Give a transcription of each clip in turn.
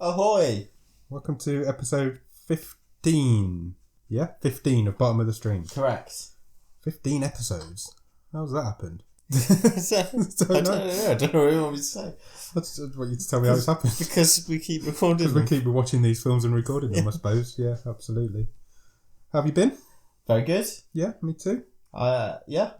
Ahoy! Welcome to episode 15. Yeah, 15 of Bottom of the Stream. Correct. 15 episodes. How's that happened? I don't know. I don't know what you want me to say. I just want you to tell me how it's happened. Because we keep recording Because them. we keep watching these films and recording them, I suppose. Yeah, absolutely. How have you been? Very good. Yeah, me too. Yeah.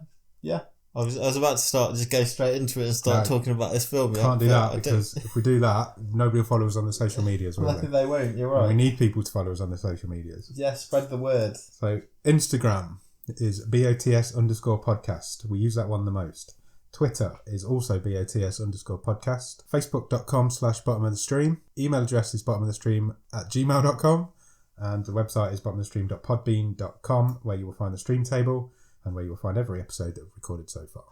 I was about to just go straight into it and start talking about this film. Can't do that because if we do that, nobody will follow us on the social medias, will they? They won't, you're right. And we need people to follow us on the social medias. Yeah, spread the word. So, Instagram is BOTS_podcast. We use that one the most. Twitter is also BOTS_podcast. Facebook.com/bottom of the stream. Email address is bottomofthestream@gmail.com. And the website is bottomofthestream.podbean.com, where you will find the stream table and where you will find every episode that we've recorded so far.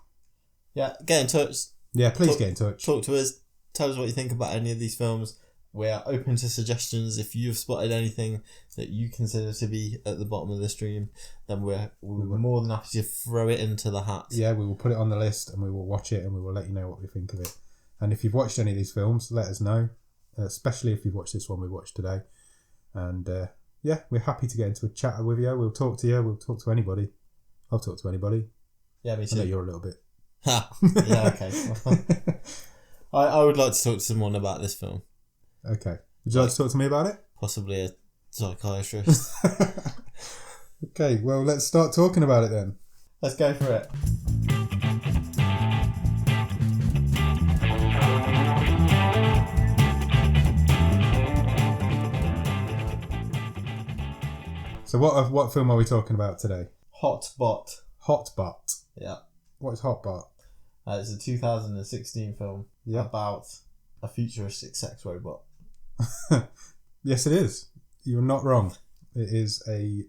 Yeah, get in touch. Yeah, please get in touch. Talk to us. Tell us what you think about any of these films. We are open to suggestions. If you've spotted anything that you consider to be at the bottom of the stream, then we're more than happy to throw it into the hat. Yeah, we will put it on the list and we will watch it and we will let you know what we think of it. And if you've watched any of these films, let us know, especially if you've watched this one we watched today. And we're happy to get into a chat with you. We'll talk to you. We'll talk to anybody. I'll talk to anybody. Yeah, me too. I know you're a little bit. Ha! Yeah, okay. I would like to talk to someone about this film. Okay. Would you like to talk to me about it? Possibly a psychiatrist. Okay, well, let's start talking about it then. Let's go for it. So what film are we talking about today? Hotbot. Hotbot. Yeah. What is Hotbot? It's a 2016 film about a futuristic sex robot. Yes, it is. You're not wrong. It is a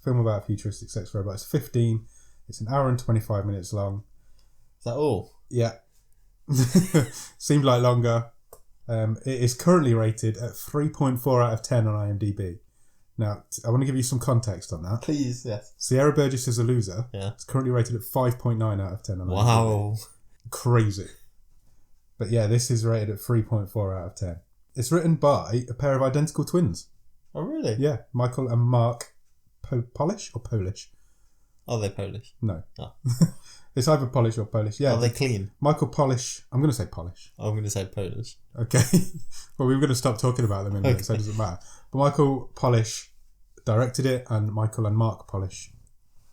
film about a futuristic sex robot. It's 15. It's an hour and 25 minutes long. Is that all? Yeah. Seemed like longer. It is currently rated at 3.4 out of 10 on IMDb. Now, I want to give you some context on that. Please, yes. Sierra Burgess is a loser. Yeah. It's currently rated at 5.9 out of 10 on IMDb. Wow. Crazy. But yeah, this is rated at 3.4 out of 10. It's written by a pair of identical twins. Oh, really? Yeah, Michael and Mark Polish or Polish? Are they Polish? No. Oh. It's either Polish or Polish. Yeah. Are they clean? Michael Polish. I'm going to say Polish. I'm going to say Polish. Okay. Well, we were going to stop talking about them in a minute, so it doesn't matter. But Michael Polish directed it and Michael and Mark Polish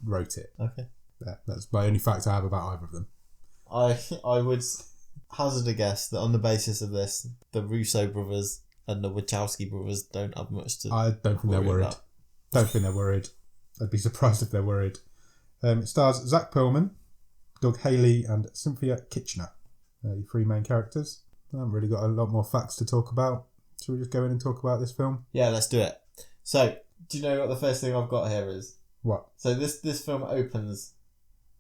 wrote it. Okay. Yeah, that's my only fact I have about either of them. I would hazard a guess that on the basis of this, the Russo brothers and the Wachowski brothers don't have much to I don't think they're worried. About. Don't think they're worried. I'd be surprised if they're worried. It stars Zach Perlman, Doug Haley and Cynthia Kitchener. Your three main characters. I haven't really got a lot more facts to talk about. Should we just go in and talk about this film? Yeah, let's do it. So, do you know what the first thing I've got here is? What? So this film opens...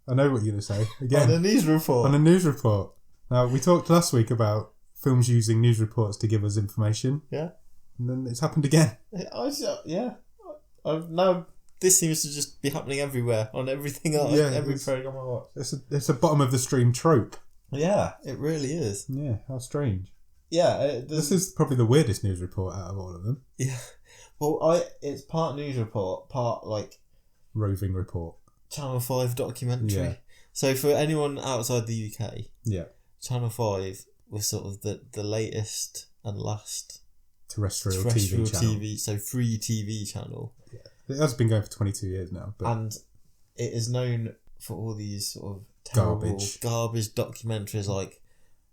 I know what you're going to say. Again. On a news report. On a news report. Now, we talked last week about films using news reports to give us information. Yeah. And then it's happened again. Now, this seems to just be happening everywhere, on everything else, every programme I watch. It's a bottom of the stream trope. Yeah, it really is. Yeah, how strange. Yeah. This is probably the weirdest news report out of all of them. Yeah. Well, it's part news report, part, roving report. Channel 5 documentary. Yeah. So for anyone outside the UK, yeah, Channel 5 was sort of the latest and last terrestrial TV channel. So free TV channel. Yeah. It has been going for 22 years now. But and it is known for all these sort of terrible garbage documentaries like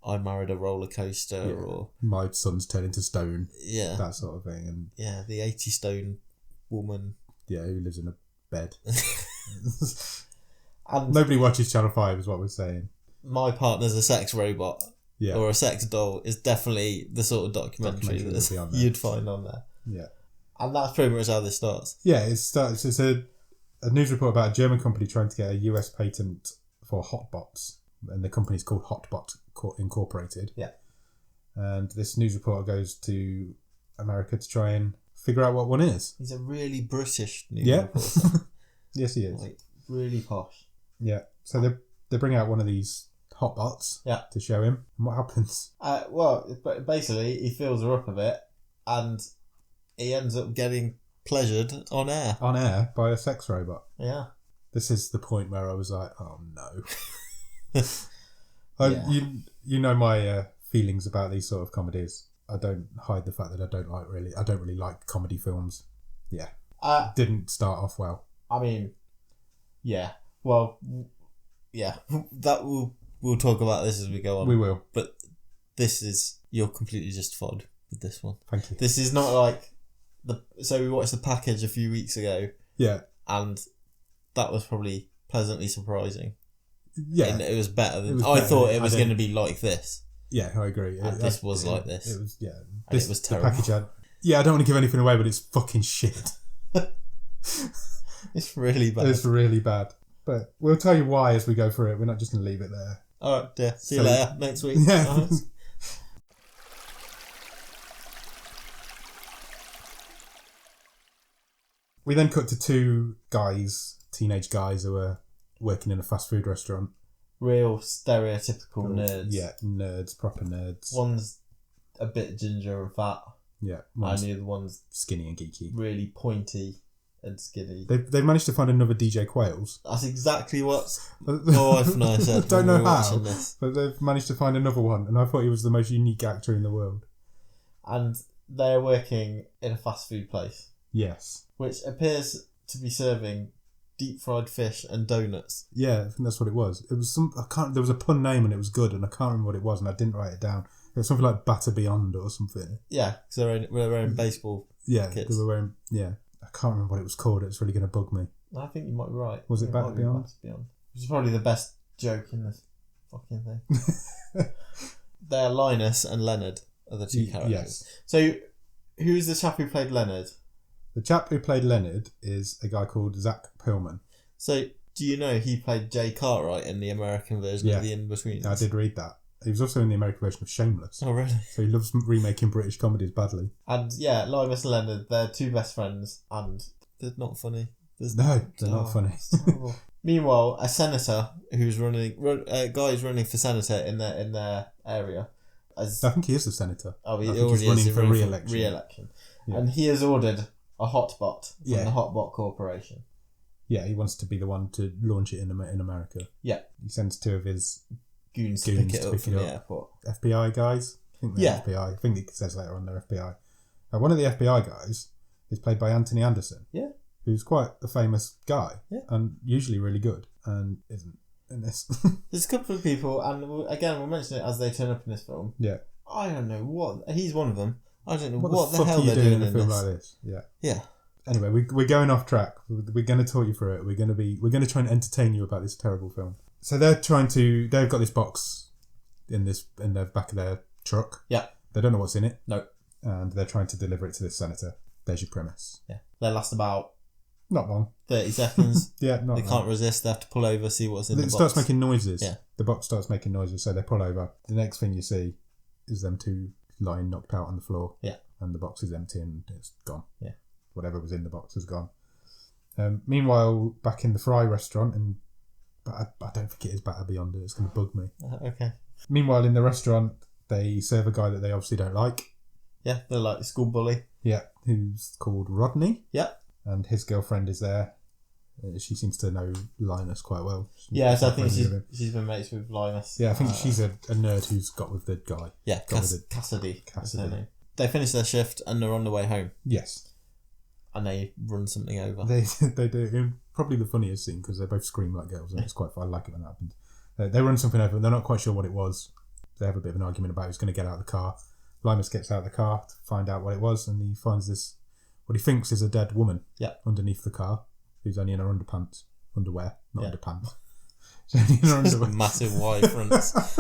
I Married a Roller Coaster or My Son's Turned into Stone. Yeah. That sort of thing. And yeah, the 80 stone woman. Yeah, who lives in a bed. And nobody watches Channel 5 is what we're saying. My Partner's a Sex Robot or a Sex Doll is definitely the sort of documentary that you'd find on there. Yeah. And that's pretty much how this starts. Yeah, it's a news report about a German company trying to get a US patent for hotbots. And the company's called Hotbot Incorporated. Yeah. And this news reporter goes to America to try and figure out what one is. He's a really British news reporter. Yes, he is. Really posh. Yeah. So they bring out one of these hotbots to show him. And what happens? Well, basically, he fills her up a bit and he ends up getting pleasured on air. On air by a sex robot. Yeah. This is the point where I was like, oh no. Yeah. You know my feelings about these sort of comedies. I don't hide the fact that I don't really like comedy films. Yeah. Didn't start off well. I mean, yeah. Well, yeah. That we'll talk about this as we go on. We will. But you're completely justified with this one. Thank you. This is not like so we watched The Package a few weeks ago. Yeah. And that was probably pleasantly surprising. Yeah. And it was better than I thought it was going to be like this. Yeah, I agree. And this was like this. It was, yeah. It was terrible. The package I don't want to give anything away, but it's fucking shit. It's really bad. It's really bad. But we'll tell you why as we go through it. We're not just going to leave it there. All right, yeah. See you later next week. Yeah. All right. We then cut to two teenage guys who are working in a fast food restaurant. Real stereotypical nerds. Yeah, nerds, proper nerds. One's a bit ginger and fat. Yeah. And the other one's skinny and geeky. really pointy and skinny. They've managed to find another DJ Quails. That's exactly what my wife and I said. Don't when know we were how, watching this. but they've managed to find another one, and I thought he was the most unique actor in the world. And they're working in a fast food place, Yes. which appears to be serving deep fried fish and donuts. Yeah, I think that's what it was. It was there was a pun name and it was good, and I can't remember what it was, and I didn't write it down. It was something like Batter Beyond or something. Yeah, because they're wearing baseball. Yeah, kits. they were wearing. Yeah, I can't remember what it was called. It's really going to bug me. I think you might be right. Was it Batter might be Beyond? Batter Beyond. Which is probably the best joke in this fucking thing. They're Linus and Leonard are the two characters. Yes. So, who's the chap who played Leonard? The chap who played Leonard is a guy called Zach Perlman. So, do you know he played Jay Cartwright in the American version of The In-Betweeners? I did read that. He was also in the American version of Shameless. Oh, really? So he loves remaking British comedies badly. And yeah, Linus and Leonard, they're two best friends, and they're not funny. They're not funny. Meanwhile, a senator who's a guy who's running for senator in their area. I think he is the senator. Oh, he already already running is for re-election. Yeah. And he has ordered a hotbot from Yeah. the Hotbot Corporation. Yeah, he wants to be the one to launch it in America. Yeah. He sends two of his goons to pick it up from the airport. FBI guys. I think they're FBI. I think it says later on they're FBI. One of the FBI guys is played by Anthony Anderson. Yeah. Who's quite a famous guy. Yeah. And usually really good. And isn't in this. There's a couple of people, and again, we'll mention it as they turn up in this film. Yeah. I don't know what... He's one of them. I don't know what the hell are you they're doing in a film this. like this. Yeah. Yeah. Anyway, we're going off track. We're going to talk you through it. We're going to try and entertain you about this terrible film. So they've got this box in the back of their truck. Yeah. They don't know what's in it. No. And they're trying to deliver it to this senator. There's your premise. Yeah. They last about not long. 30 seconds. Yeah, not They long. can't resist. They have to pull over, see what's in the box. It starts making noises. Yeah. The box starts making noises, so they pull over. The next thing you see is them two lying knocked out on the floor. Yeah. And the box is empty and it's gone. Yeah. Whatever was in the box is gone. Meanwhile, back in the Fry restaurant, but I don't think it is Batter Beyond it. It's going to bug me. Okay. Meanwhile, in the restaurant, they serve a guy that they obviously don't like. Yeah, they're like the school bully. Yeah. Who's called Rodney. Yeah. And his girlfriend is there. She seems to know Linus quite well. Yeah, so I think she's been mates with Linus. Yeah, I think she's a nerd who's got with the guy. Yeah, Cassidy. Cassidy. They finish their shift and they're on the way home. Yes. And they run something over. They do. Probably the funniest scene because they both scream like girls, and it's quite fun. I like it when that happens. They run something over and they're not quite sure what it was. They have a bit of an argument about who's going to get out of the car. Linus gets out of the car to find out what it was, and he finds what he thinks is a dead woman underneath the car, who's only in her underwear, not underpants. She's only in her underwear. Massive wide fronts.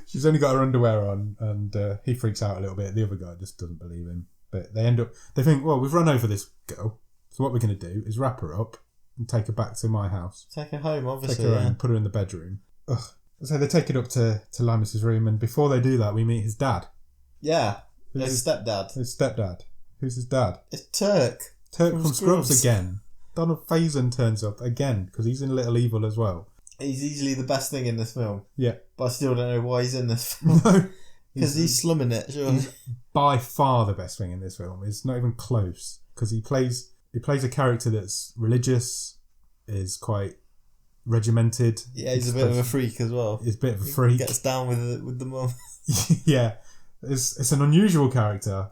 She's only got her underwear on, and he freaks out a little bit. The other guy just doesn't believe him. But they think, well, we've run over this girl, so what we're going to do is wrap her up and take her back to my house. Take her home, obviously. Take her home, put her in the bedroom. Ugh. So they take it up to Linus's room, and before they do that, we meet his dad. Yeah, his stepdad. His stepdad. Who's his dad? It's Turk. Turk from Scrubs again. Donald Faison turns up again, because he's in Little Evil as well. He's easily the best thing in this film. Yeah. But I still don't know why he's in this film. No. Because he's slumming it, sure. He's by far the best thing in this film. It's not even close. Because he plays a character that's religious, is quite regimented. Yeah, he's a bit of a freak as well. He's a bit of a freak. He gets down with the mum. Yeah. It's an unusual character,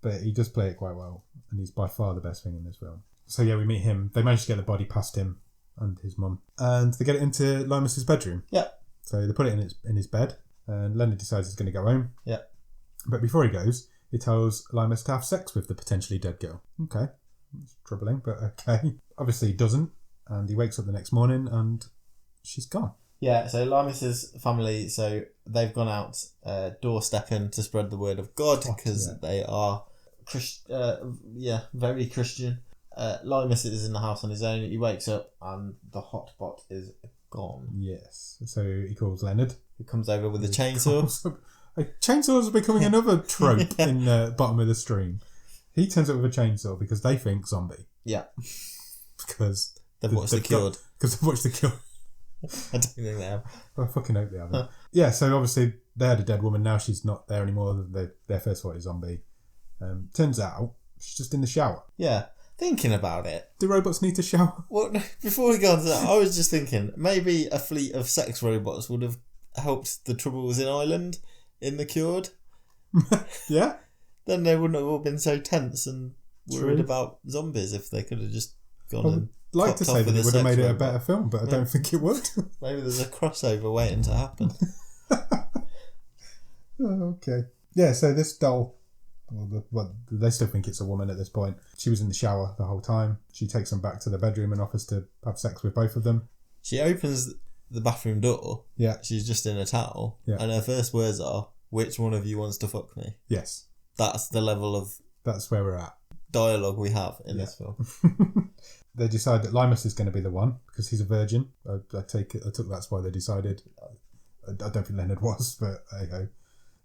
but he does play it quite well. And he's by far the best thing in this film. So yeah, we meet him. They manage to get the body past him and his mum. And they get it into Limus's bedroom. Yeah. So they put it in his bed. And Leonard decides he's going to go home. Yeah. But before he goes, he tells Limus to have sex with the potentially dead girl. Okay. It's troubling, but okay. Obviously he doesn't. And he wakes up the next morning and she's gone. Yeah, so Limus's family, so they've gone out doorstepping to spread the word of God because they are very Christian. Limus is in the house on his own. He wakes up and the hot pot is gone. Yes. So he calls Leonard. He comes over with a chainsaw. Chainsaws are becoming another trope in the bottom of the stream. He turns up with a chainsaw because they think zombie. Yeah. Because they've watched The Cured. Because they've watched The Cured. I don't think they have. I fucking hope they haven't. Yeah, so obviously they had a dead woman. Now she's not there anymore. Their first thought is zombie. Turns out she's just in the shower. Yeah. Thinking about it. Do robots need to shower? Well, before we go on to that, I was just thinking maybe a fleet of sex robots would have helped the troubles in Ireland in The Cured. Yeah. Then they wouldn't have all been so tense and worried about zombies if they could have just gone and I'd like to say that it would have made it a better film, but I don't think it would. Maybe there's a crossover waiting to happen. Okay. Yeah, so this doll, they still think it's a woman at this point. She was in the shower the whole time. She takes them back to the bedroom and offers to have sex with both of them. She opens the bathroom door. Yeah. She's just in a towel. Yeah. And her first words are, "Which one of you wants to fuck me?" Yes. That's the level of... That's where we're at. Dialogue we have in this film. They decide that Limus is going to be the one because he's a virgin. I took that's why they decided. I don't think Leonard was, but hey-ho,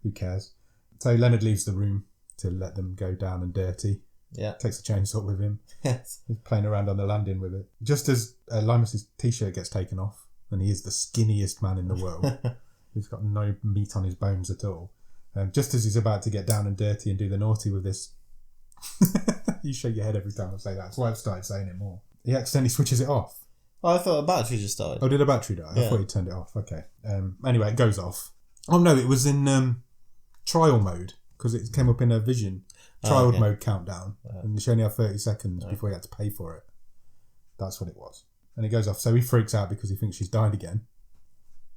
who cares? So Leonard leaves the room to let them go down and dirty. Yeah. Takes a chainsaw with him. Yes. He's playing around on the landing with it. Just as Limus's t-shirt gets taken off, and he is the skinniest man in the world. He's got no meat on his bones at all. Just as he's about to get down and dirty and do the naughty with this... You shake your head every time I say that. That's why I've started saying it more. He accidentally switches it off. Oh, I thought a battery just started. Oh, did a battery die? Yeah. I thought he turned it off. Okay. Anyway, it goes off. Oh no, it was in trial mode because it came up in a vision. Trial mode countdown. And she only had 30 seconds before he had to pay for it. That's what it was. And it goes off. So he freaks out because he thinks she's died again.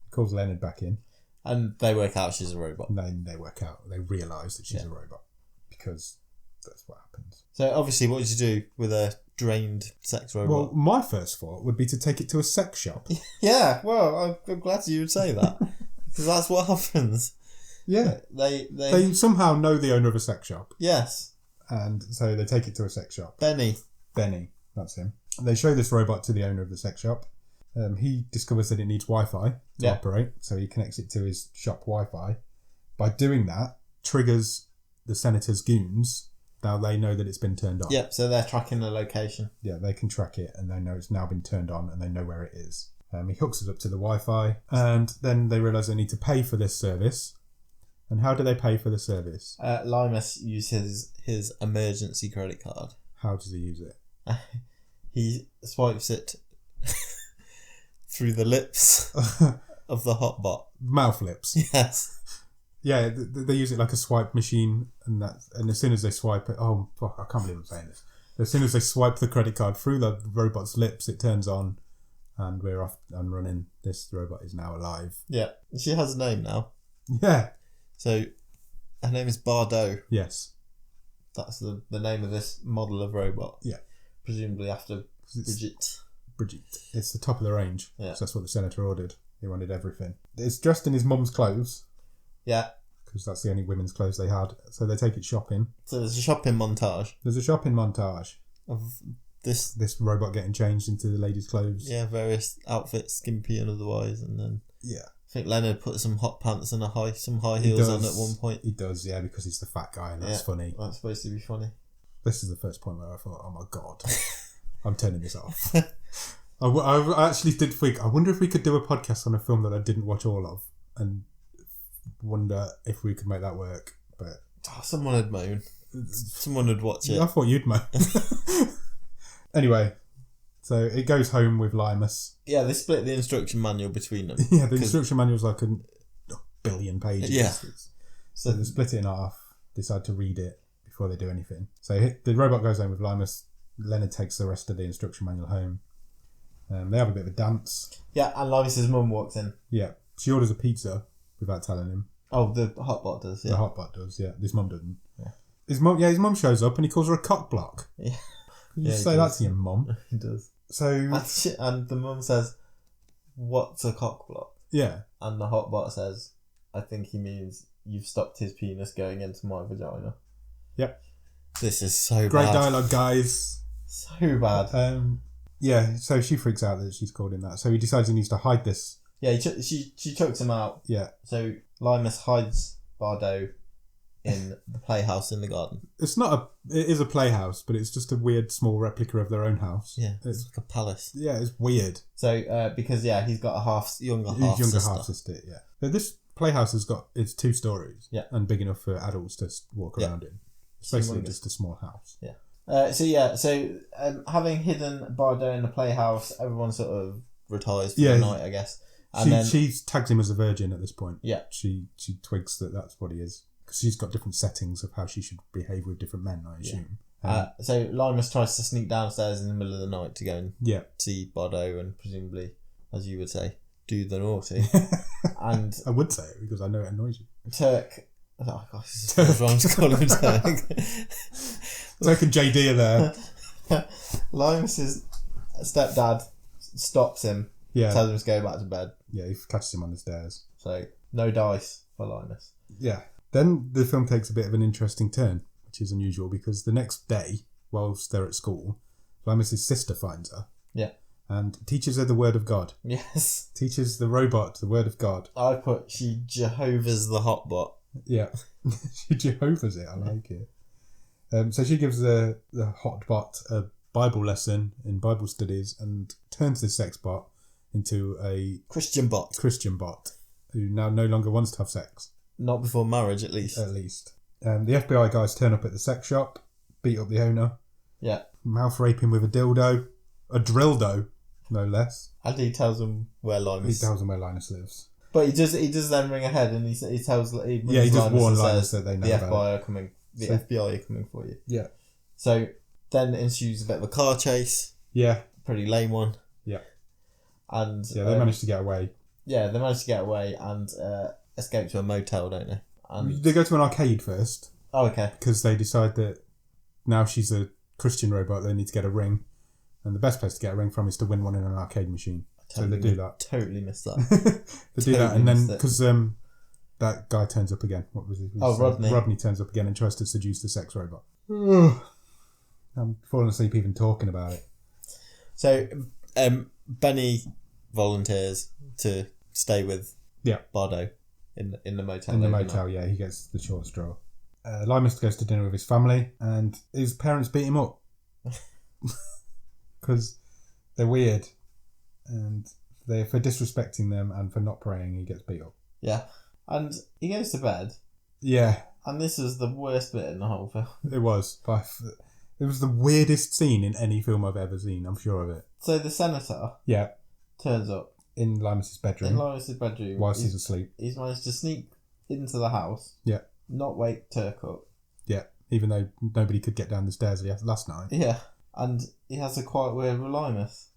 He calls Leonard back in. And they work out she's a robot. And then they work out. They realise that she's a robot. Because that's what happens. So obviously, what did you do with a drained sex robot? Well, my first thought would be to take it to a sex shop. Yeah, well, I'm glad you would say that. Because that's what happens. Yeah. They somehow know the owner of a sex shop. Yes. And so they take it to a sex shop. Benny, that's him. They show this robot to the owner of the sex shop. He discovers that it needs Wi-Fi to operate, so he connects it to his shop Wi-Fi. By doing that, triggers the senator's goons. Now they know that it's been turned on. Yep, so they're tracking the location. Yeah, they can track it and they know it's now been turned on and they know where it is. He hooks it up to the Wi-Fi and then they realise they need to pay for this service. And how do they pay for the service? Limus uses his emergency credit card. How does he use it? He swipes it through the lips of the hotbot. Mouth lips. Yes. Yeah, they use it like a swipe machine, and as soon as they swipe it, oh fuck, I can't believe I'm saying this. As soon as they swipe the credit card through the robot's lips, it turns on, and we're off and running. This robot is now alive. Yeah, she has a name now. Yeah. So, her name is Bardot. Yes. That's the name of this model of robot. Yeah. Presumably after Brigitte. It's the top of the range. Yeah. So that's what the senator ordered. He wanted everything. It's dressed in his mum's clothes. Yeah. Because that's the only women's clothes they had. So they take it shopping. So there's a shopping montage. Of this robot getting changed into the ladies' clothes. Yeah, various outfits, skimpy and otherwise, and then yeah, I think Leonard put some hot pants and some high heels on at one point. He does, yeah, because he's the fat guy, and that's funny. That's supposed to be funny. This is the first point where I thought, oh my god, I'm turning this off. I actually did think, I wonder if we could do a podcast on a film that I didn't watch all of and wonder if we could make that work. But someone would moan. Someone would watch it. I thought you'd moan. Anyway, so it goes home with Limus. Yeah, they split the instruction manual between them. Yeah, the instruction manual's like a billion pages. Yeah. So they split it in half, decide to read it before they do anything. So the robot goes home with Limus. Leonard takes the rest of the instruction manual home. They have a bit of a dance. Yeah, and Limus's mum walks in. Yeah, she orders a pizza without telling him. Oh, the hotbot does, yeah. The hotbot does, yeah. His mum doesn't. Yeah. His mum shows up and he calls her a cock block. Yeah. You say that to your mum. He does. So... And the mum says, "What's a cock block?" Yeah. And the hotbot says, "I think he means you've stopped his penis going into my vagina." Yep. This is so Great bad. dialogue, guys. So bad. Yeah, so she freaks out that she's called him that. So he decides he needs to hide this. Yeah, she chokes him out. Yeah. So Limus hides Bardo in the playhouse in the garden. It is a playhouse, but it's just a weird small replica of their own house. Yeah, it's like a palace. Yeah, it's weird. So, because, he's got a younger half sister. Yeah. So this playhouse it's 2 stories. Yeah. And big enough for adults to walk around in. It's basically just a small house. Yeah. Having hidden Bardo in the playhouse, everyone sort of retires for the night, I guess. And she tags him as a virgin at this point. Yeah. She twigs that that's what he is. Because she's got different settings of how she should behave with different men, I assume. So Limus tries to sneak downstairs in the middle of the night to go and see Bardo and presumably, as you would say, do the naughty. And I would say it because I know it annoys you. Turk... Oh gosh, this is wrong to call him Turk. Turk and JD are there. Limus's stepdad stops him, tells him to go back to bed. Yeah, he catches him on the stairs. So, no dice for Limus. Yeah. Then the film takes a bit of an interesting turn, which is unusual because the next day, whilst they're at school, Limus's sister finds her. Yeah. And teaches her the word of God. Yes. Teaches the robot the word of God. I put she Jehovah's the hotbot. Yeah. She Jehovah's it. I like it. So she gives the hotbot a Bible lesson in Bible studies and turns this sex bot into a Christian bot who now no longer wants to have sex. Not before marriage, at least. The FBI guys turn up at the sex shop, beat up the owner. Yeah. Mouth rape him with a dildo. A drildo, no less. And he tells them where Linus lives. But he does then ring ahead and he tells... He just warns Linus that they know the about FBI are coming. FBI are coming for you. Yeah. So then ensues a bit of a car chase. Yeah. Pretty lame one. Yeah. And... Yeah, they managed to get away. Yeah, they managed to get away and escape to a motel, don't they? And they go to an arcade first. Oh, okay. Because they decide that now she's a Christian robot, they need to get a ring. And the best place to get a ring from is to win one in an arcade machine. So they do that. Totally missed that. They do that, and then because that guy turns up again. What was his name? Rodney. Rodney turns up again and tries to seduce the sex robot. I'm falling asleep even talking about it. So Benny volunteers to stay with Bardo in the motel. In the motel, yeah, he gets the short straw. Limus goes to dinner with his family, and his parents beat him up because they're weird, and for disrespecting them and for not praying, he gets beat up. Yeah, and he goes to bed. Yeah, and this is the worst bit in the whole film. It was. It was the weirdest scene in any film I've ever seen. I'm sure of it. So the senator, turns up in Limus's bedroom. Whilst he's asleep. He's managed to sneak into the house. Yeah. Not wake Turk up. Yeah. Even though nobody could get down the stairs last night. Yeah. And he has a quiet word with Limus.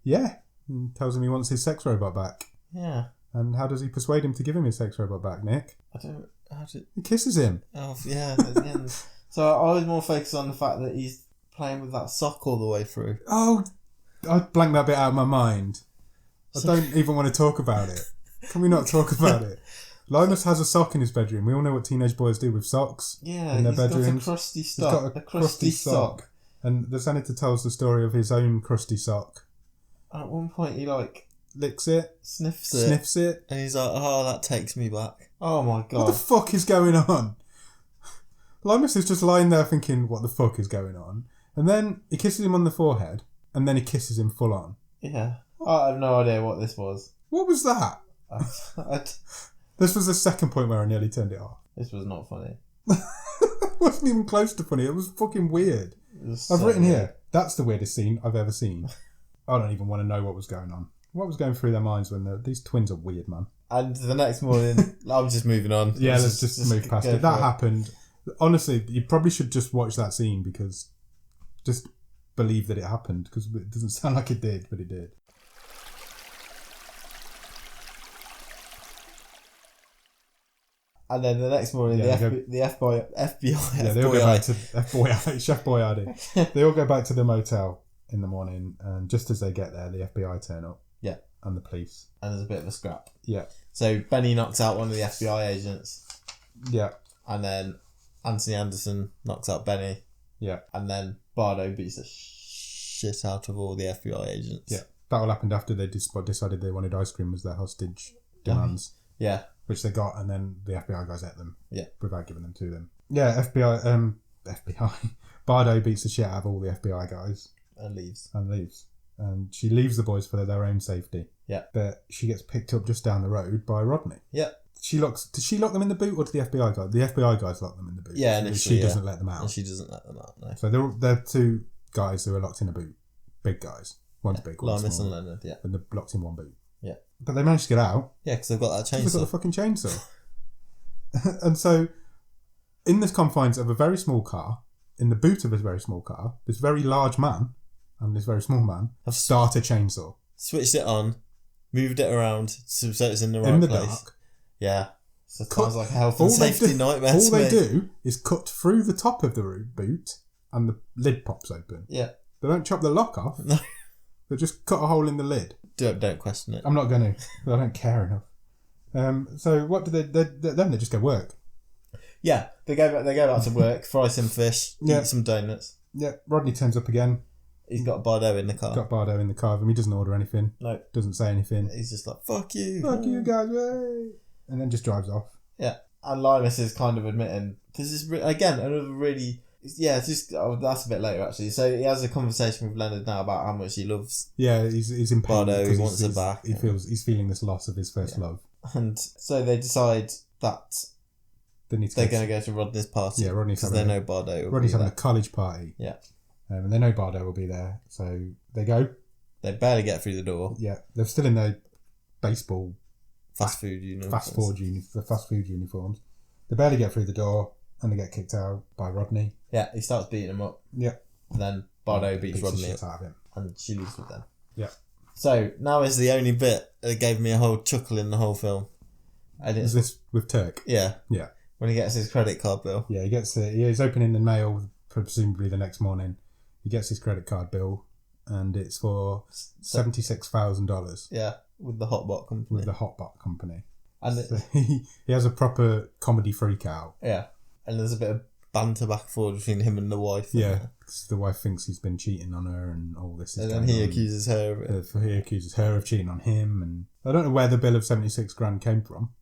Yeah. And tells him he wants his sex robot back. Yeah. And how does he persuade him to give him his sex robot back, Nick? He kisses him. Oh, yeah. At the end. So I was more focused on the fact that he's playing with that sock all the way through. Oh, I blanked that bit out of my mind. I don't even want to talk about it. Can we not talk about it? Linus has a sock in his bedroom. We all know what teenage boys do with socks. Yeah, in their he's bedrooms. got a crusty sock. He's got a crusty sock. And the senator tells the story of his own crusty sock. And at one point he licks it. Sniffs it. And he's like, oh, that takes me back. Oh my god. What the fuck is going on? Limus is just lying there thinking, what the fuck is going on? And then he kisses him on the forehead, and then he kisses him full on. Yeah. I have no idea what this was. What was that? This was the second point where I nearly turned it off. This was not funny. It wasn't even close to funny. It was fucking weird. I've written here, that's the weirdest scene I've ever seen. I don't even want to know what was going on. What was going through their minds when these twins are weird, man. And the next morning, I'm just moving on. Yeah, let's just move past it. That happened. Honestly, you probably should just watch that scene because just believe that it happened because it doesn't sound like it did, but it did. And then the next morning, the FBI. Yeah, they all go back to Chef Boyardee. They all go back to the motel in the morning, and just as they get there, the FBI turn up. Yeah. And the police. And there's a bit of a scrap. Yeah. So Benny knocks out one of the FBI agents. Yeah. And then Anthony Anderson knocks out Benny. Yeah. And then Bardo beats the shit out of all the FBI agents. Yeah. That all happened after they decided they wanted ice cream as their hostage demands. Yeah. Which they got, and then the FBI guys ate them. Yeah. Without giving them to them. Yeah, FBI. Bardo beats the shit out of all the FBI guys. And leaves. And she leaves the boys for their own safety. Yeah. But she gets picked up just down the road by Rodney. Yeah. Did she lock them in the boot, or did the FBI guys? The FBI guys lock them in the boot. Yeah, initially, she doesn't let them out. And she doesn't let them out, no. So they're two guys who are locked in a boot. Big guys. One's big, one's Limus small. and Leonard, yeah. And they're locked in one boot. Yeah. But they managed to get out. Yeah, because they've got that chainsaw. They've got the fucking chainsaw. And so, in the confines of a very small car, in the boot of a very small car, this very large man and this very small man start a chainsaw. Switched it on, moved it around so it's in the right place. Dark. Yeah. So it sounds like a health and safety nightmare. All they do is cut through the top of the boot and the lid pops open. Yeah. They don't chop the lock off. No. They just cut a hole in the lid. Don't question it. I'm not going to. I don't care enough. So what do then they just go work. Yeah, they go back to work, fry some fish, eat some donuts. Yeah, Rodney turns up again. He's got Bardo in the car. He doesn't order anything. No. Doesn't say anything. He's just like, fuck you. Fuck you guys, way. And then just drives off. Yeah. And Linus is kind of admitting, this is, again, another really... Yeah, it's just that's a bit later actually. So he has a conversation with Leonard now about how much he loves. Yeah, he's in pain. Bardo, he wants her back. He's feeling this loss of his first love. And so they decide that they're going to go to Rodney's party. Yeah, because they know Bardo. Rodney's having a college party. Yeah, and they know Bardo will be there, so they go. They barely get through the door. Yeah, they're still in their baseball fast food uniforms. Fast food uniforms. They barely get through the door, and they get kicked out by Rodney. Yeah, he starts beating them up. Yeah. And then Bardo beats Rodney the shit out of him. And she leaves with them. Yeah. So, now is the only bit that gave me a whole chuckle in the whole film. Is this with Turk? Yeah. Yeah. When he gets his credit card bill. Yeah, he gets it. He's opening the mail, presumably the next morning. He gets his credit card bill, and it's for$76,000. Yeah, with the Hotbot company. And so he has a proper comedy freak out. Yeah. And there's a bit of banter back and forth between him and the wife. Yeah, because the wife thinks he's been cheating on her and all this. And then he accuses her of it. He accuses her of cheating on him, and I don't know where the bill of $76,000 came from.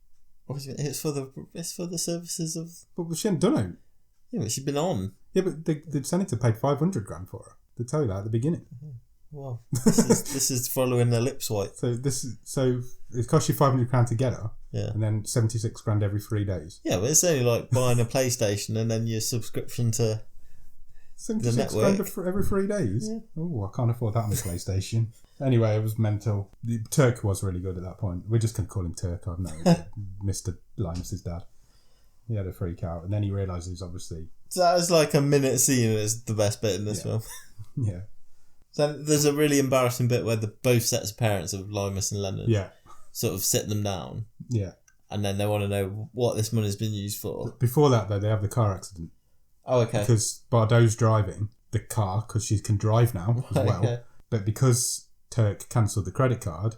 It's for the services of. But she hadn't done it. Yeah, but she'd been on. Yeah, but the senator paid $500,000 for her. They tell you that at the beginning. Mm-hmm. Well, this is following their lip swipe. So it cost you $500 to get her. Yeah. And then $76,000 every 3 days. Yeah, but it's only like buying a PlayStation and then your subscription to the network. $76,000 every 3 days? Yeah. Oh, I can't afford that on the PlayStation. Anyway, it was mental. Turk was really good at that point. We're just going to call him Turk. I've known Mr. Linus's dad. He had a freak out. And then he realises, obviously... So that was like a minute scene and it's the best bit in this film. Yeah. So there's a really embarrassing bit where both sets of parents of Linus and Leonard sort of sit them down. Yeah. And then they want to know what this money's been used for. Before that, though, they have the car accident. Oh, okay. Because Bardot's driving the car, because she can drive now as well. Okay. But because Turk cancelled the credit card,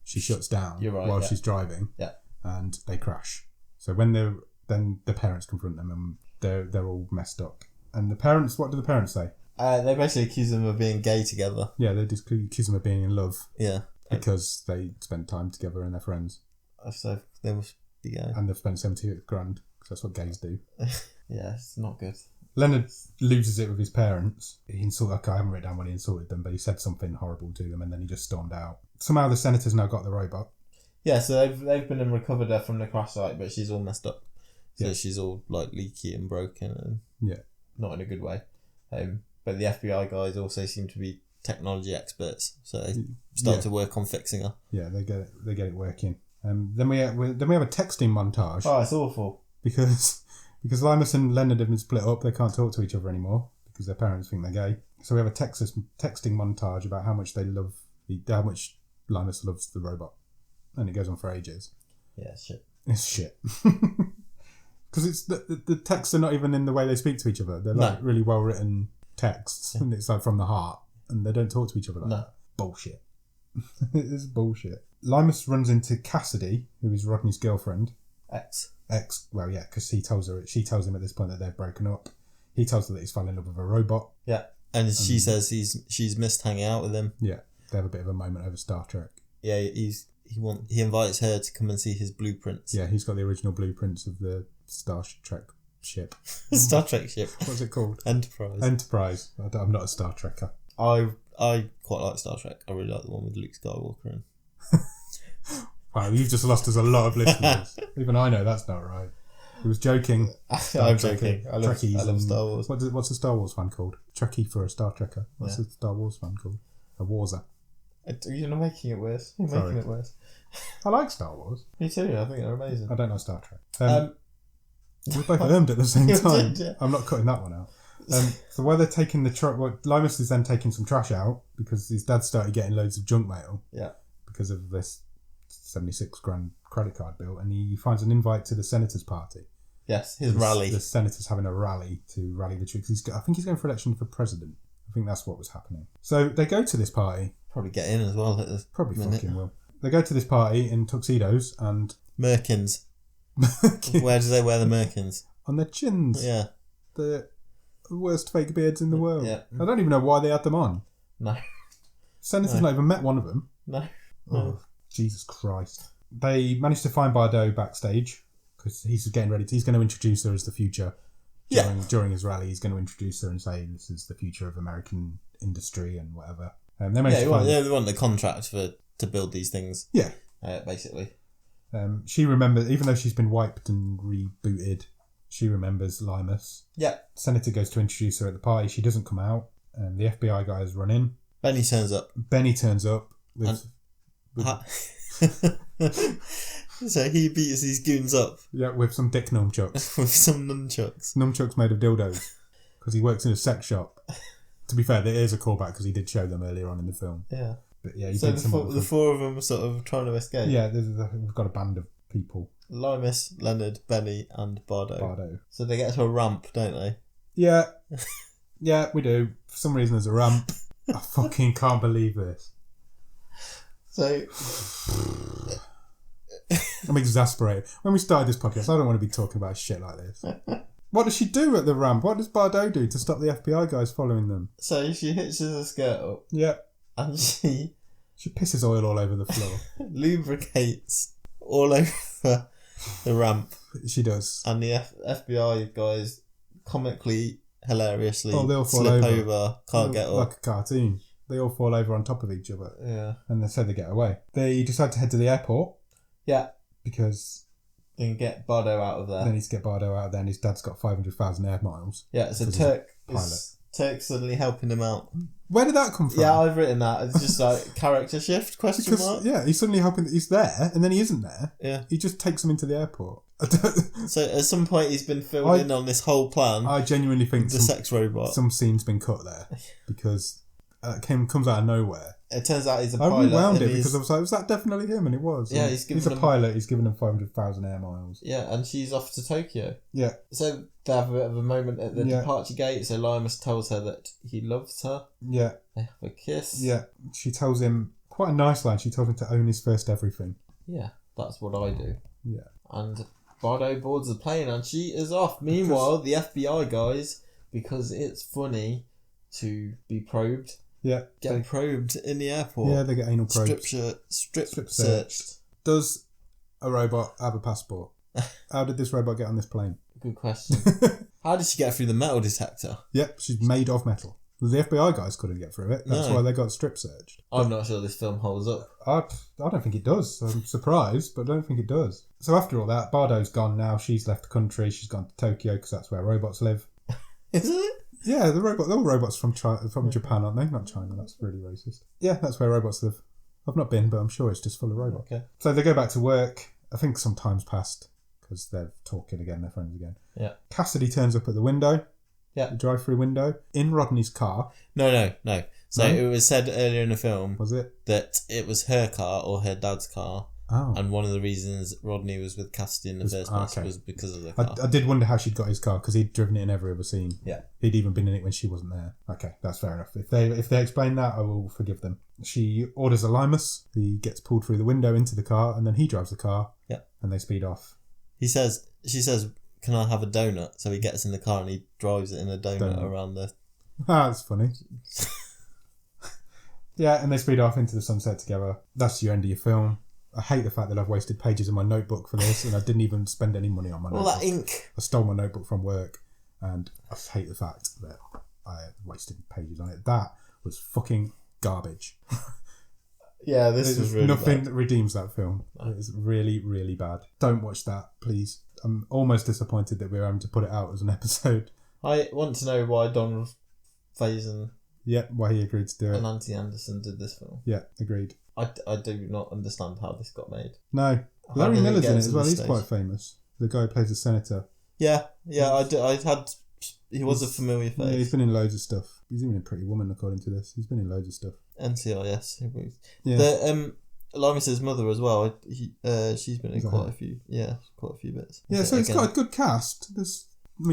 she shuts down while she's driving. Yeah. And they crash. So when then the parents confront them and they're all messed up. And the parents, what do the parents say? They basically accuse them of being gay together. Yeah, they just accuse them of being in love. Yeah. Because they spent time together and they're friends. So they must be gay. And they've spent $78,000 because that's what gays do. Yeah, it's not good. Leonard loses it with his parents. I haven't written down when he insulted them, but he said something horrible to them and then he just stormed out. Somehow the senator's now got the robot. Yeah, so they've been and recovered her from the crash site, but she's all messed up. So Yeah. she's all like leaky and broken and not in a good way. But the FBI guys also seem to be technology experts, so they start to work on fixing her. Yeah, they get it working. Then we have a texting montage. Oh, it's awful. Because Limus and Leonard have been split up, they can't talk to each other anymore because their parents think they're gay. So we have a texting montage about how much how much Limus loves the robot, and it goes on for ages. Yeah, shit. It's shit. Because it's the texts are not even in the way they speak to each other. They're like really well written texts, and it's like from the heart, and they don't talk to each other like that. Bullshit. It's bullshit. Limus runs into Cassidy, who is Rodney's girlfriend. Ex. Well, yeah, because she tells him at this point that they've broken up. He tells her that he's fallen in love with a robot. Yeah, and she says she's missed hanging out with him. Yeah, they have a bit of a moment over Star Trek. Yeah, he invites her to come and see his blueprints. Yeah, he's got the original blueprints of the Star Trek ship. Star Trek ship. What's it called? Enterprise. I'm not a Star Trekker. I quite like Star Trek. I really like the one with Luke Skywalker in. Wow, you've just lost us a lot of listeners. Even I know that's not right. He was joking. I'm joking. I love Star Wars. What's a Star Wars fan called? Trekkie for a Star Trekker. What's a Star Wars fan called? A Warzer. You're not making it worse. You're making it worse. I like Star Wars. Me too. I think they're amazing. I don't like Star Trek. We both affirmed at the same time. Yeah. I'm not cutting that one out. So while they're taking the truck, Limus is then taking some trash out because his dad started getting loads of junk mail. Yeah. Because of this 76 grand credit card bill, and he finds an invite to the Senators' party. Yes, his rally. The Senators having a rally to rally the troops. I think he's going for election for president. I think that's what was happening. So they go to this party. Probably get in as well. Probably fucking will. They go to this party in tuxedos and... Merkins. Where do they wear the merkins? On their chins. Yeah. The worst fake beards in the world. Yeah. I don't even know why they had them on. No. Senators not even met one of them. No. Oh, Jesus Christ. They managed to find Bardot backstage because he's getting ready. He's going to introduce her as the future. During his rally, he's going to introduce her and say this is the future of American industry and whatever. They want the contract to build these things. Yeah. Basically. She remembers, even though she's been wiped and rebooted, she remembers Limus. Yeah. Senator goes to introduce her at the party. She doesn't come out. The FBI guys run in. Benny turns up. With so he beats these goons up. Yeah, with some dick nunchucks. With some nunchucks. Nunchucks made of dildos. Because he works in a sex shop. To be fair, there is a callback because he did show them earlier on in the film. Yeah. But yeah, so the four of them are sort of trying to escape. Yeah, we've got a band of people. Limus, Leonard, Benny, and Bardot. So they get to a ramp, don't they? Yeah. Yeah, we do. For some reason, there's a ramp. I fucking can't believe this. So... I'm exasperated. When we started this podcast, I don't want to be talking about shit like this. What does she do at the ramp? What does Bardot do to stop the FBI guys following them? So she hitches her skirt up. Yeah. And she pisses oil all over the floor. Lubricates all over the ramp. She does. And the FBI guys comically, hilariously they'll fall slip over. Can't get up. Like a cartoon. They all fall over on top of each other. Yeah. And so they get away. They decide to head to the airport. Yeah. Because... They can get Bardot out of there. They need to get Bardot out of there, and his dad's got 500,000 air miles. Yeah, so Turk's suddenly helping him out. Where did that come from? Yeah, I've written that. It's just like character shift, question mark. Yeah, he's suddenly helping... He's there, and then he isn't there. Yeah. He just takes him into the airport. So at some point he's been filled in on this whole plan. I genuinely think the sex robot. Some scene's been cut there because comes out of nowhere. It turns out he's a pilot. I rewound it because I was like, was that definitely him? And it was. Yeah, he's a pilot. He's given him 500,000 air miles. Yeah, and she's off to Tokyo. Yeah. So they have a bit of a moment at the departure gate. So Limus tells her that he loves her. Yeah. They have a kiss. Yeah. She tells him, quite a nice line, she told him to own his first everything. Yeah, that's what I do. Yeah. And Bardot boards the plane and she is off. Meanwhile, the FBI guys, because it's funny to be probed... Yeah. Get probed in the airport. Yeah, they get anal probes. Strip searched. Does a robot have a passport? How did this robot get on this plane? Good question. How did she get through the metal detector? Yep, she's made of metal. The FBI guys couldn't get through it. That's why they got strip searched. I'm not sure this film holds up. I don't think it does. I'm surprised, but I don't think it does. So after all that, Bardo's gone now. She's left the country. She's gone to Tokyo because that's where robots live. Is it? Yeah, they're all robots from Japan, aren't they? Not China. That's really racist. Yeah, that's where robots live. I've not been, but I'm sure it's just full of robots. Okay. So they go back to work. I think some time's passed because they're talking again. They're friends again. Yeah. Cassidy turns up at the window. Yeah. The drive-through window in Rodney's car. No. So No? it was said earlier in the film Was it? that it was her car or her dad's car. Oh. And one of the reasons Rodney was with Cassidy in the first place was because of the car. I did wonder how she'd got his car because he'd driven it in every other scene. Yeah. He'd even been in it when she wasn't there. Okay, that's fair enough. If they explain that, I will forgive them. She orders a limus. He gets pulled through the window into the car, and then he drives the car. Yeah. And they speed off. She says, "Can I have a donut?" So he gets in the car and he drives it in a donut. Around the... Ah, that's funny. Yeah, and they speed off into the sunset together. That's your end of your film. I hate the fact that I've wasted pages in my notebook for this, and I didn't even spend any money on my notebook. All that ink. I stole my notebook from work, and I hate the fact that I wasted pages on it. That was fucking garbage. Yeah, this was really nothing bad. that redeems that film. It is really, really bad. Don't watch that, please. I'm almost disappointed that we're having to put it out as an episode. I want to know why Donald Faison Yeah, why he agreed to do it. and Nancy Anderson did this film. Yeah, agreed. I do not understand how this got made. No, How Larry did it Miller's get in it to as well. this He's stage? quite famous. The guy who plays the senator. Yeah, he was a familiar face. Yeah, he's been in loads of stuff. He's even in Pretty Woman, according to this. He's been in loads of stuff. NCIS. Yeah. The Limus's mother as well. She's been in Is that quite her? a few. Yeah, quite a few bits. Yeah, so it's got a good cast. There's,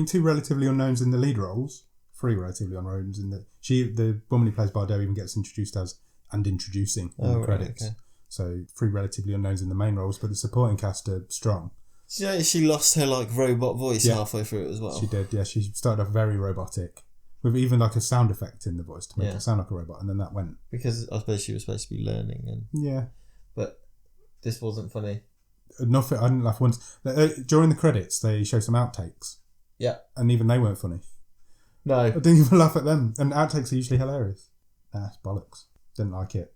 two relatively unknowns in the lead roles. 3 relatively unknowns in the... The woman who plays Bardot even gets introduced as and introducing in the credits. Okay. So 3 relatively unknowns in the main roles, but the supporting cast are strong. So, you know, she lost her robot voice halfway through it as well. She did, yeah. She started off very robotic, with even a sound effect in the voice to make it sound like a robot, and then that went. Because I suppose she was supposed to be learning, but this wasn't funny. Nothing. I didn't laugh once. During the credits, they show some outtakes. Yeah. And even they weren't funny. No. I didn't even laugh at them. And outtakes are usually hilarious. It's bollocks. Didn't like it.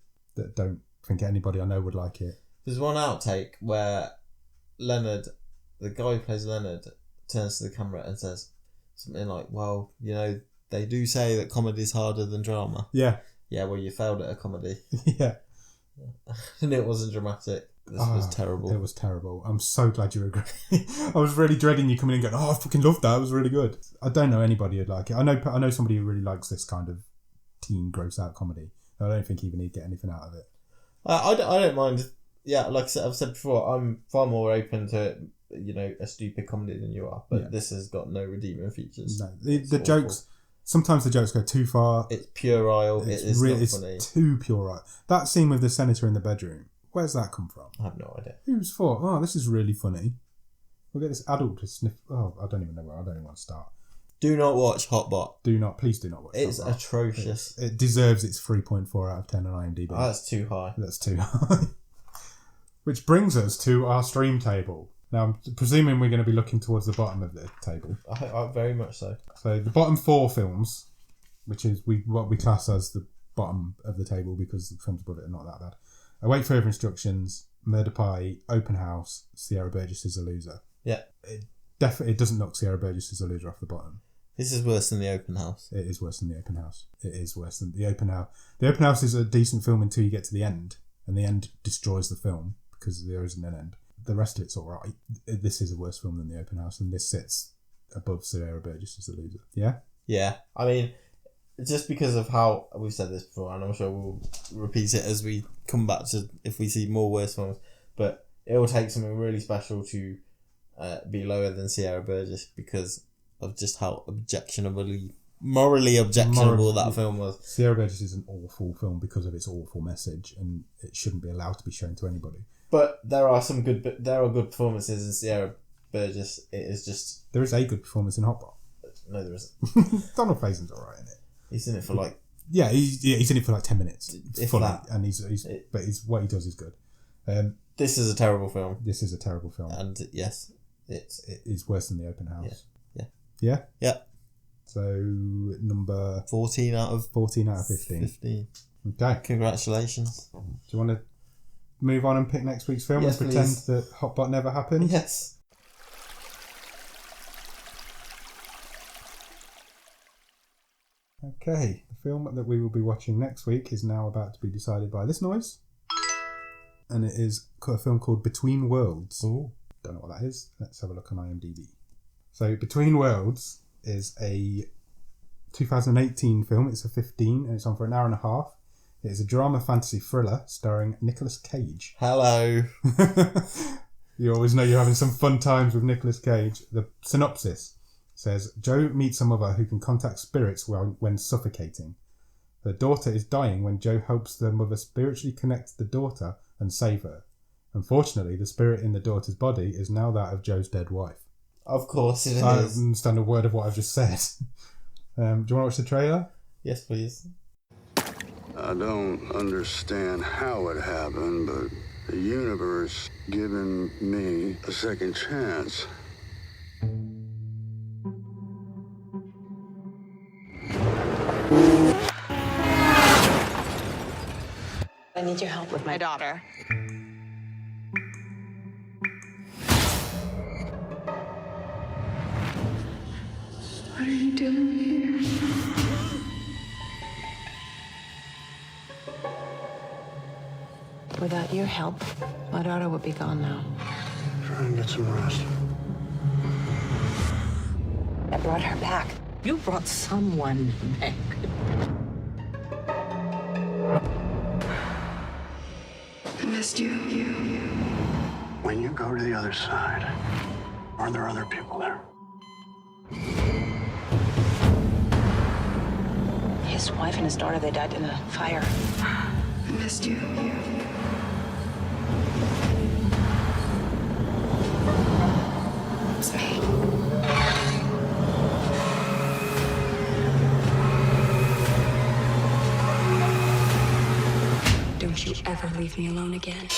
Don't think anybody I know would like it. There's one outtake where Leonard, the guy who plays Leonard, turns to the camera and says something like, "Well, they do say that comedy is harder than drama." Yeah. Yeah, well, you failed at a comedy. Yeah. And it wasn't dramatic. This was terrible. It was terrible. I'm so glad you agree. I was really dreading you coming in and going, I fucking loved that. It was really good. I don't know anybody who'd like it. I know somebody who really likes this kind of teen gross out comedy. I don't think even he'd get anything out of it. I don't mind. Yeah, like I've said before, I'm far more open to a stupid comedy than you are. But this has got no redeeming features. No, the jokes. Sometimes the jokes go too far. It's puerile. It's not funny. It's too puerile. That scene with the senator in the bedroom. Where's that come from? I have no idea. Who's for? Oh, this is really funny. We'll get this adult to sniff. Oh, I don't even know where. I don't even want to start. Do not watch Hotbot. Please do not watch. It's Hotbot. atrocious. It deserves its 3.4 out of 10 on IMDb. Oh, that's too high. That's too high. Which brings us to our stream table. Now, I'm presuming we're going to be looking towards the bottom of the table. I very much so. So the bottom 4 films, which is what we class as the bottom of the table because the films above it are not that bad. Await Further Instructions, Murder Pie, Open House, Sierra Burgess is a Loser. Yeah. It doesn't knock Sierra Burgess as a Loser off the bottom. This is worse than The Open House. It is worse than The Open House. It is worse than The Open House. The Open House is a decent film until you get to the end, and the end destroys the film because there isn't an end. The rest of it's all right. This is a worse film than The Open House, and this sits above Sierra Burgess as a Loser. Yeah? Yeah. I mean, just because of how we've said this before, and I'm sure we'll repeat it as we come back to if we see more worse films, but it will take something really special to be lower than Sierra Burgess because of just how morally objectionable that film was. Sierra Burgess is an awful film because of its awful message, and it shouldn't be allowed to be shown to anybody. But there are good performances in Sierra Burgess. It is just... There is a good performance in Hotbot. No, there isn't. Donald Faison's alright in it. He's in it for Yeah, he's in it for 10 minutes. If fully, that. and but what he does is good. This is a terrible film. This is a terrible film. And yes, it is worse than The Open House. Yeah. Yeah? Yeah. So number 14 out of 15. 15. Okay. Congratulations. Do you want to move on and pick next week's film Yes, and pretend please. that Hotbot never happened? Yes. Okay. The film that we will be watching next week is now about to be decided by this noise. And it is a film called Between Worlds. Ooh. Don't know what that is. Let's have a look on IMDb. So Between Worlds is a 2018 film. It's a 15 and it's on for an hour and a half. It is a drama fantasy thriller starring Nicolas Cage. Hello. You always know you're having some fun times with Nicolas Cage. The synopsis says, Joe meets a mother who can contact spirits when suffocating. Her daughter is dying when Joe helps the mother spiritually connect the daughter and save her. Unfortunately, the spirit in the daughter's body is now that of Joe's dead wife. Of course it I is. don't understand a word of what I've just said. Do you want to watch the trailer? Yes, please. I don't understand how it happened, but the universe giving me a second chance. I need your help with my daughter. What are you doing here? Without your help, my daughter would be gone now. Try and get some rest. I brought her back. You brought someone back. I missed you. When you go to the other side, are there other people there? His wife and his daughter, they died in a fire. I missed you. It's me. Don't you ever leave me alone again.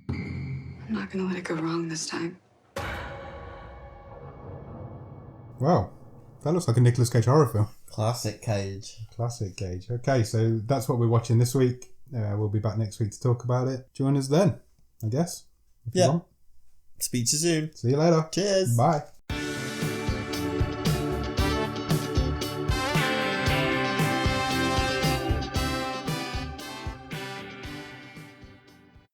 I'm not gonna let it go wrong this time. Wow. That looks like a Nicolas Cage horror film. Classic Cage. Classic Cage. Okay, so that's what we're watching this week. We'll be back next week to talk about it. Join us then, I guess. If you Yeah. want. Speak to you soon. See you later. Cheers. Bye.